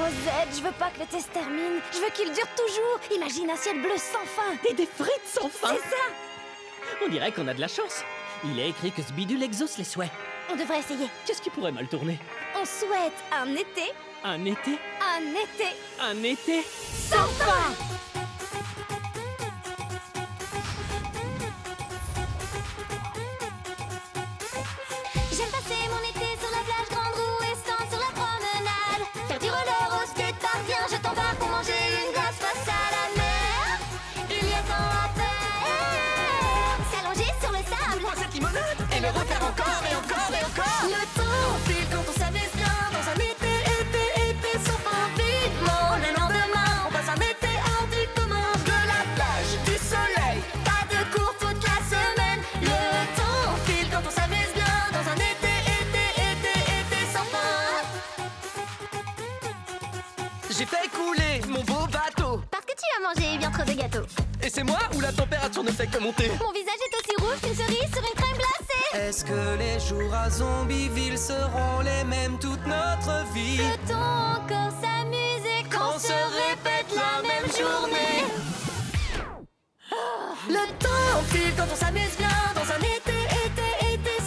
Oh Zed, je veux pas que l'été se termine. Je veux qu'il dure toujours. Imagine un ciel bleu sans fin. Et des frites sans fin. C'est ça. On dirait qu'on a de la chance. Il est écrit que ce bidule exauce les souhaits. On devrait essayer. Qu'est-ce qui pourrait mal tourner? On souhaite un été. Un été? Un été. Un été? Sans fin. J'aime passer mon été sur la plage, grande roue et stand sur la promenade. Faire du roller au skatepark, viens, je t'embarque pour manger une glace face à la mer. Il y a tant à faire. S'allonger sur le sable. Prends cette limonade et le refaire encore et encore et encore. Le temps File quand on s'amuse bien dans un été sans fin. Vivement le lendemain, on passe un été hors du commun. De la plage, du soleil, pas de cours toute la semaine. Le temps file quand on s'amuse bien dans un été sans fin. J'ai fait couler mon beau bateau. parce que tu as mangé bien trop de gâteaux. Et c'est moi ou la température ne fait que monter? Mon visage est aussi rouge qu'une cerise sur une crème glacée. Est-ce que les jours à Zombieville seront les mêmes toute notre vie? Peut-on encore s'amuser quand se répète la même journée? Le temps file quand on s'amuse bien dans un été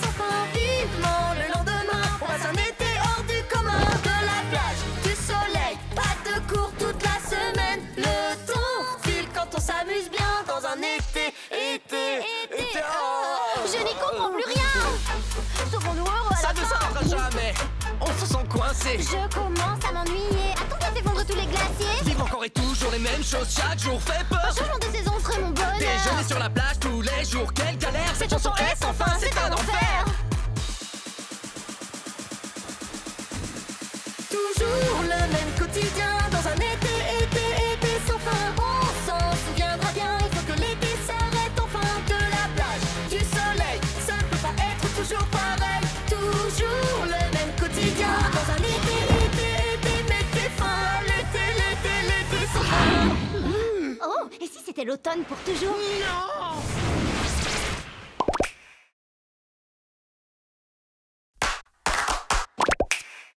sans fin. Vivement le lendemain, on passe un été hors du commun. De la plage, du soleil, pas de cours toute la semaine. Le temps file quand on s'amuse bien dans un été oh. Je n'y comprends plus rien. Serons-nous heureux à Ça la ne fin? s'arrêtera jamais. On se sent coincé. Je commence à m'ennuyer. Attends, ça fait fondre tous les glaciers. Vivre encore et toujours les mêmes choses, chaque jour fait peur. Changement de saison serait mon bonheur. Déjeuner sur la plage tous les jours, quelle galère. Cette chanson est sans fin, c'est un enfer. Toujours le même quotidien dans un été sans fin. On s'en souviendra bien, il faut que l'été s'arrête enfin. De la plage, du soleil, ça ne peut pas être toujours pareil. Toujours le même quotidien dans un été, mettez fin. L'été sans fin. Oh, et si c'était l'automne pour toujours? Non!